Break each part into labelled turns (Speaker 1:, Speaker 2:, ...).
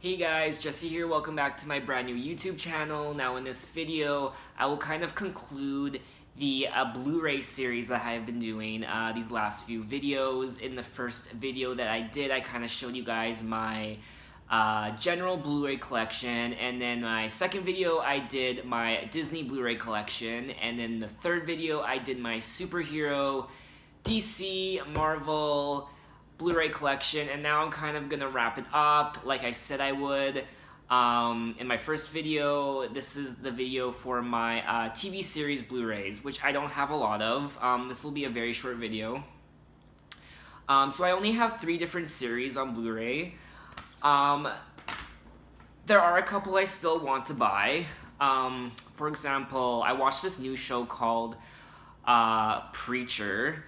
Speaker 1: Hey guys, Jesse here. Welcome back to my brand new YouTube channel. Now in this video, I will kind of conclude the Blu-ray series that I have been doing these last few videos. In the first video that I did, I kind of showed you guys my general Blu-ray collection, and then my second video I did my Disney Blu-ray collection, and then the third video I did my superhero, DC, Marvel, Blu-ray collection, and now I'm kind of gonna wrap it up like I said I would. In my first video, this is the video for my TV series Blu-rays, which I don't have a lot of. This will be a very short video. So I only have 3 different series on Blu-ray. There are a couple I still want to buy. For example, I watched this new show called Preacher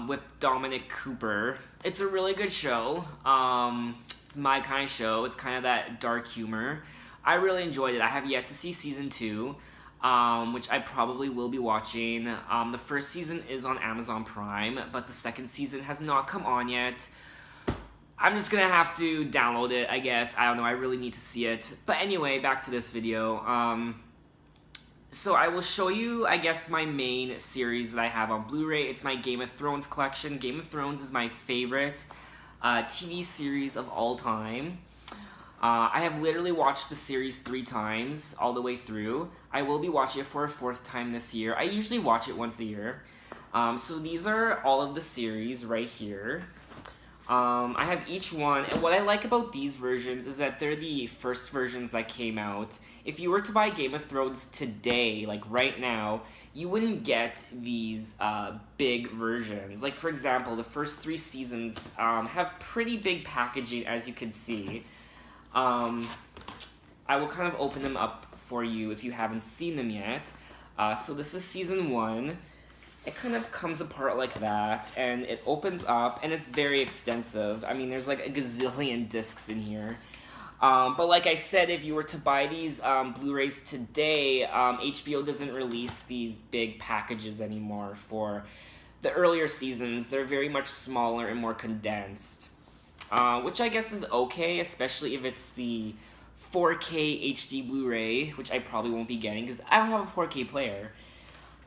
Speaker 1: with Dominic Cooper. It's a really good show. It's my kind of show. It's kind of that dark humor. I really enjoyed it. I have yet to see season 2, which I probably will be watching. The first season is on Amazon Prime, but the second season has not come on yet. I'm just gonna have to download it, I guess. I don't know, I really need to see it. But anyway, back to this video. So I will show you, I guess, my main series that I have on Blu-ray. It's my Game of Thrones collection. Game of Thrones is my favorite TV series of all time. I have literally watched the series 3 times, all the way through. I will be watching it for a 4th time this year. I usually watch it once a year. So these are all of the series right here. I have each one, and what I like about these versions is that they're the first versions that came out. If you were to buy Game of Thrones today, like right now, you wouldn't get these big versions. Like, for example, the first 3 seasons have pretty big packaging, as you can see. I will kind of open them up for you if you haven't seen them yet. So this is season 1. It kind of comes apart like that, and it opens up, and it's very extensive. I mean, there's like a gazillion discs in here. But like I said, if you were to buy these Blu-rays today, HBO doesn't release these big packages anymore for the earlier seasons. They're very much smaller and more condensed, which I guess is okay, especially if it's the 4K HD Blu-ray, which I probably won't be getting because I don't have a 4K player.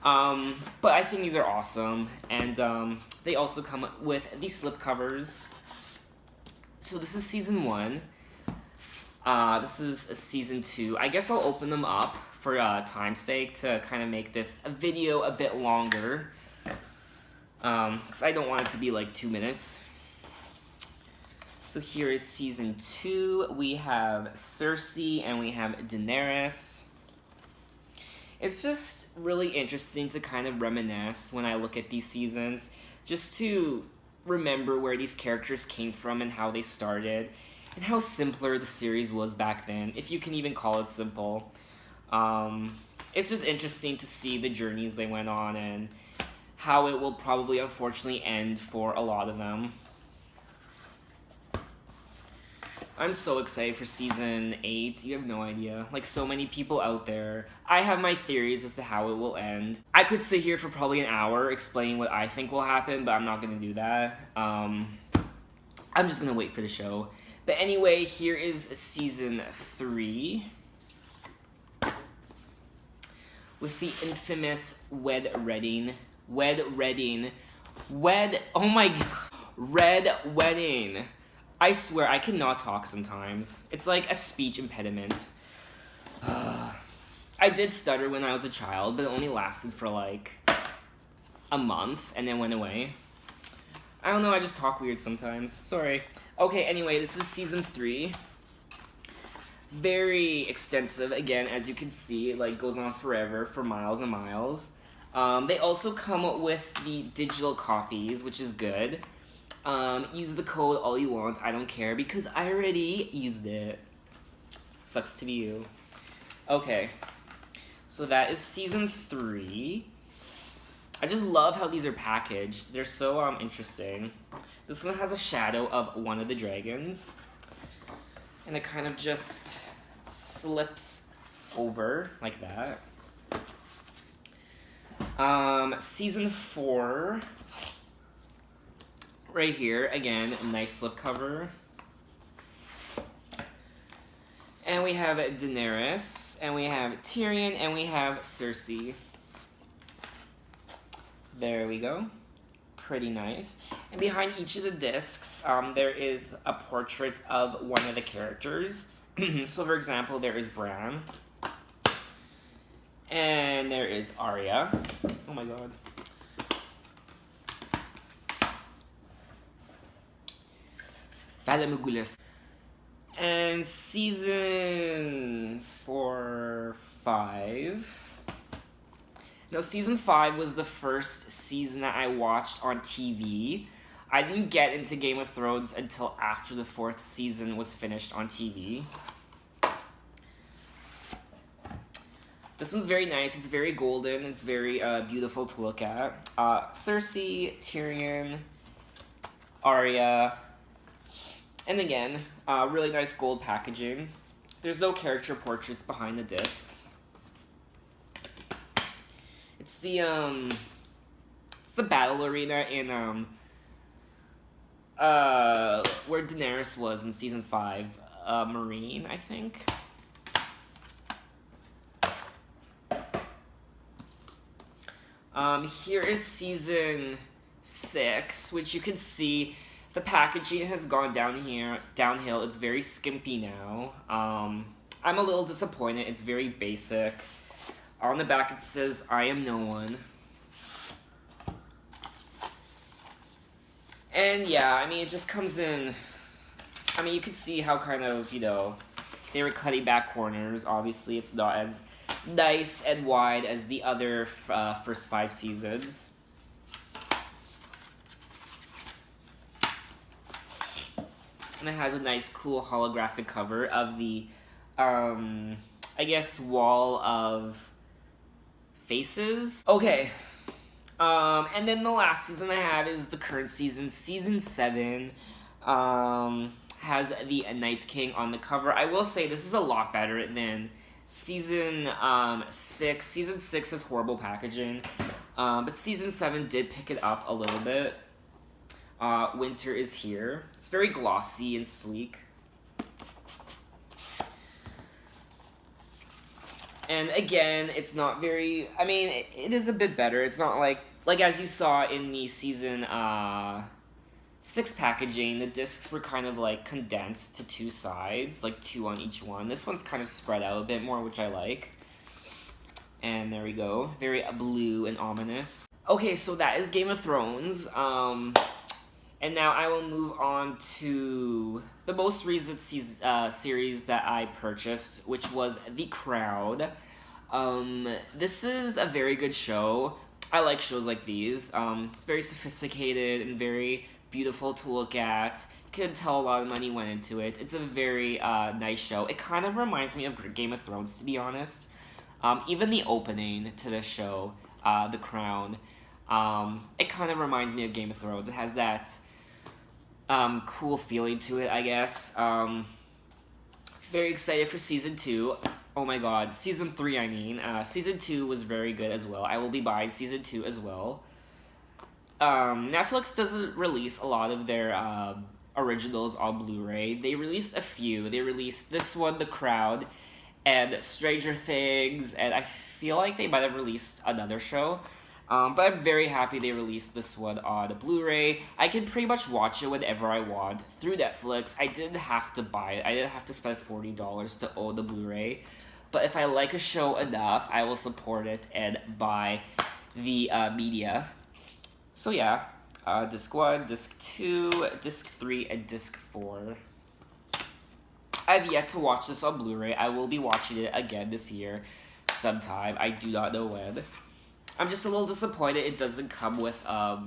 Speaker 1: But I think these are awesome, and they also come with these slipcovers. So this is season 1. This is season 2. I guess I'll open them up for time's sake to kind of make this a video a bit longer, because I don't want it to be like 2 minutes. So here is season 2. We have Cersei and we have Daenerys. It's just really interesting to kind of reminisce when I look at these seasons, just to remember where these characters came from and how they started, and how simpler the series was back then, if you can even call it simple. It's just interesting to see the journeys they went on and how it will probably unfortunately end for a lot of them. I'm so excited for season 8, you have no idea. Like, so many people out there. I have my theories as to how it will end. I could sit here for probably an hour explaining what I think will happen, but I'm not gonna do that. I'm just gonna wait for the show. But anyway, here is season 3. With the infamous Red Wedding. Oh my god. Red Wedding. I swear, I cannot talk sometimes. It's like a speech impediment. I did stutter when I was a child, but it only lasted for like a month and then went away. I don't know, I just talk weird sometimes. Sorry. Okay, anyway, this is season 3. Very extensive, again, as you can see, it like goes on forever, for miles and miles. They also come with the digital copies, which is good. Use the code all you want, I don't care, because I already used it. Sucks to be you. Okay, so that is season 3. I just love how these are packaged. They're so interesting. This one has a shadow of one of the dragons, and it kind of just slips over like that. Season 4. Right here, again, a nice slipcover. And we have Daenerys, and we have Tyrion, and we have Cersei. There we go. Pretty nice. And behind each of the discs, there is a portrait of one of the characters. So, for example, there is Bran. And there is Arya. Oh my god. Valamugulas. And season 5. No, season 5 was the first season that I watched on TV. I didn't get into Game of Thrones until after the 4th season was finished on TV. This one's very nice. It's very golden. It's very beautiful to look at. Cersei, Tyrion, Arya, and again, really nice gold packaging. There's no character portraits behind the discs. It's the battle arena in where Daenerys was in season 5, Marine, I think. Here is season 6, which you can see the packaging has gone downhill. It's very skimpy now. I'm a little disappointed. It's very basic. On the back it says, "I am no one." And yeah, I mean, it just comes in... I mean, you can see how kind of, they were cutting back corners. Obviously, it's not as nice and wide as the other first 5 seasons. And it has a nice, cool holographic cover of the, I guess, wall of faces. Okay. And then the last season I have is the current season. Season 7 has the Night King on the cover. I will say this is a lot better than season 6. Season 6 has horrible packaging, but season 7 did pick it up a little bit. Winter is here. It's very glossy and sleek. And again, it's not very... I mean, it is a bit better. It's not like as you saw in the season 6 packaging, the discs were kind of like condensed to 2 sides, like 2 on each one. This one's kind of spread out a bit more, which I like. And there we go. Very blue and ominous. Okay, so that is Game of Thrones. And now I will move on to the most recent series that I purchased, which was The Crown. This is a very good show. I like shows like these. It's very sophisticated and very beautiful to look at. You can tell a lot of money went into it. It's a very nice show. It kind of reminds me of Game of Thrones, to be honest. Even the opening to this show, The Crown, it kind of reminds me of Game of Thrones. It has that cool feeling to it, I guess. Very excited for season 2. Oh my god, season 3, I mean. Season 2 was very good as well. I will be buying season 2 as well. Netflix doesn't release a lot of their originals on Blu-ray. They released a few. They released this one, The Crowd, and Stranger Things, and I feel like they might have released another show. But I'm very happy they released this one on Blu-ray. I can pretty much watch it whenever I want through Netflix. I didn't have to buy it. I didn't have to spend $40 to own the Blu-ray. But if I like a show enough, I will support it and buy the media. So yeah, Disc 1, Disc 2, Disc 3, and Disc 4. I've yet to watch this on Blu-ray. I will be watching it again this year sometime. I do not know when. I'm just a little disappointed it doesn't come with a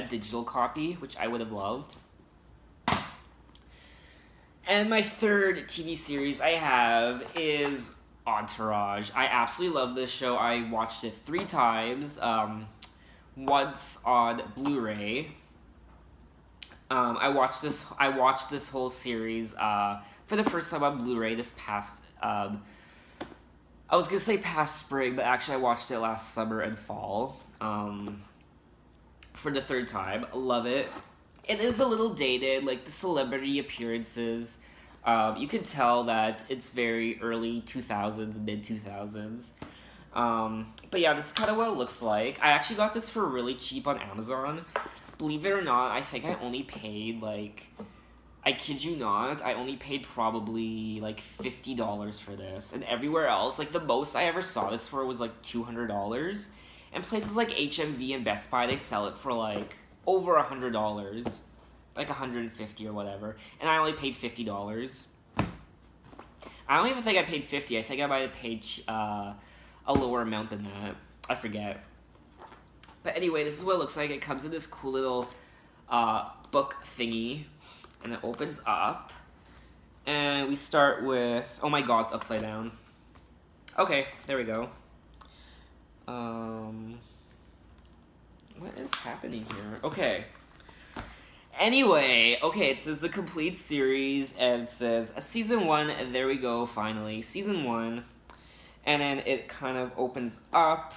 Speaker 1: digital copy, which I would have loved. And my third TV series I have is Entourage. I absolutely love this show. I watched it 3 times. Once on Blu-ray. I watched this whole series for the first time on Blu-ray this past I was gonna say past spring, but actually I watched it last summer and fall for the 3rd time. I love it. It is a little dated, like the celebrity appearances You can tell that it's very early 2000s, mid 2000s. But yeah, this is kind of what it looks like. I actually got this for really cheap on Amazon. Believe it or not, I think I only paid like, I kid you not, I only paid probably like $50 for this. And everywhere else, like the most I ever saw this for was like $200. And places like HMV and Best Buy, they sell it for like over $100. Like $150 or whatever. And I only paid $50. I don't even think I paid $50. I think I might have paid a lower amount than that. I forget. But anyway, this is what it looks like. It comes in this cool little book thingy. And it opens up. And we start with... Oh my god, it's upside down. Okay, there we go. What is happening here? Okay. Anyway, okay, it says the complete series, and it says season 1, there we go, finally. Season 1. And then it kind of opens up.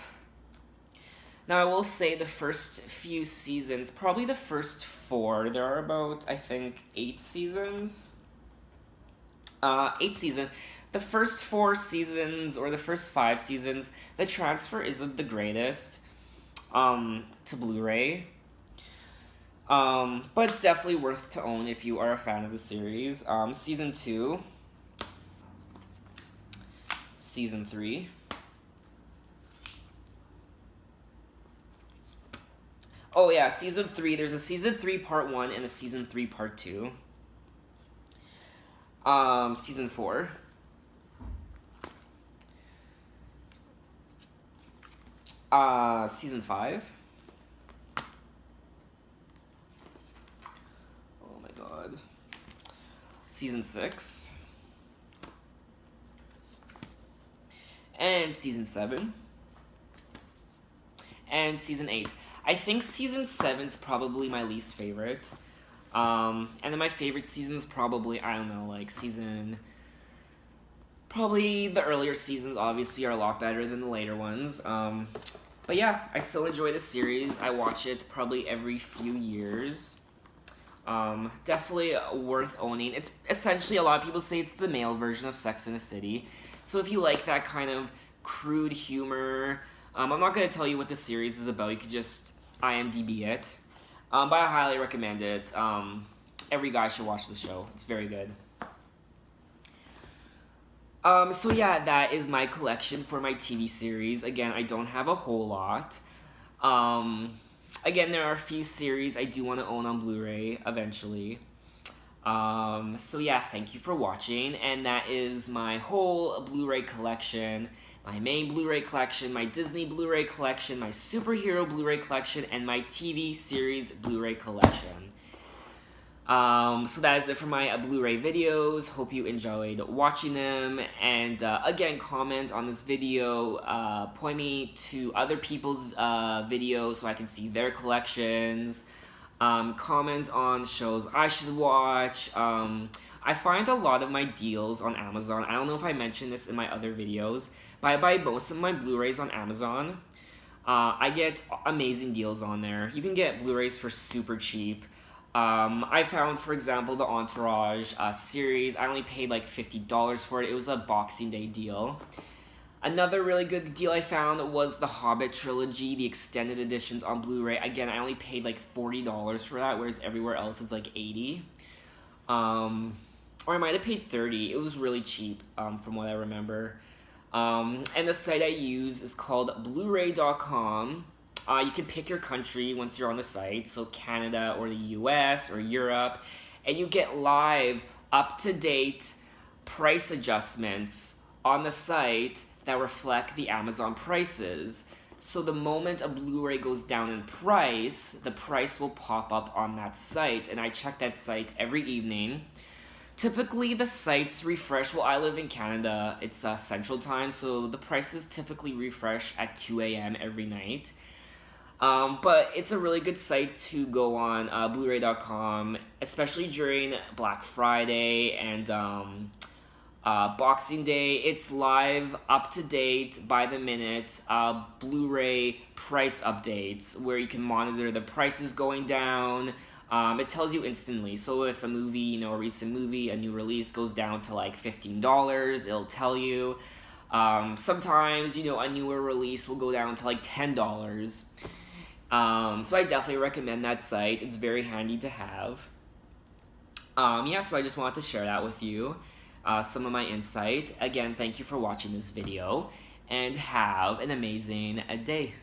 Speaker 1: Now, I will say the first few seasons, probably the first 4, there are about, I think, 8 seasons. 8 seasons. The first 4 seasons, or the first 5 seasons, the transfer isn't the greatest to Blu-ray. But it's definitely worth to own if you are a fan of the series. Season 2. Season 3. Oh yeah, Season 3. There's a Season 3 Part 1 and a Season 3 Part 2. Season 4. Season 5. Oh my god. Season 6. And Season 7. And Season 8. I think Season 7's probably my least favorite. And then my favorite season's probably, I don't know, like season... Probably the earlier seasons, obviously, are a lot better than the later ones. But yeah, I still enjoy the series. I watch it probably every few years. Definitely worth owning. It's essentially, a lot of people say it's the male version of Sex and the City. So if you like that kind of crude humor... I'm not going to tell you what the series is about. You could just IMDb it. But I highly recommend it. Every guy should watch the show. It's very good. So yeah, that is my collection for my TV series. Again, I don't have a whole lot. Again, there are a few series I do want to own on Blu-ray eventually. So yeah, thank you for watching. And that is my whole Blu-ray collection. My main Blu-ray collection, my Disney Blu-ray collection, my superhero Blu-ray collection, and my TV series Blu-ray collection. So that is it for my Blu-ray videos. Hope you enjoyed watching them. And again, comment on this video. Point me to other people's videos so I can see their collections. Comment on shows I should watch. I find a lot of my deals on Amazon. I don't know if I mentioned this in my other videos, but I buy most of my Blu-rays on Amazon. I get amazing deals on there. You can get Blu-rays for super cheap. I found, for example, the Entourage series. I only paid like $50 for it. It was a Boxing Day deal. Another really good deal I found was the Hobbit trilogy, the extended editions on Blu-ray. Again, I only paid like $40 for that, whereas everywhere else it's like $80. Or I might have paid $30. It was really cheap, from what I remember. And the site I use is called Blu-ray.com. You can pick your country once you're on the site, so Canada or the US or Europe, and you get live, up-to-date price adjustments on the site that reflect the Amazon prices. So the moment a Blu-ray goes down in price, the price will pop up on that site, and I check that site every evening. Typically, the sites refresh. Well, I live in Canada. It's Central Time, so the prices typically refresh at 2 a.m. every night. But it's a really good site to go on, Blu-ray.com, especially during Black Friday and Boxing Day. It's live, up-to-date, by the minute, Blu-ray price updates, where you can monitor the prices going down, It tells you instantly. So if a movie, a recent movie, a new release goes down to like $15, it'll tell you. Sometimes, a newer release will go down to like $10. So I definitely recommend that site. It's very handy to have. Yeah, so I just wanted to share that with you. Some of my insight. Again, thank you for watching this video, and have an amazing day.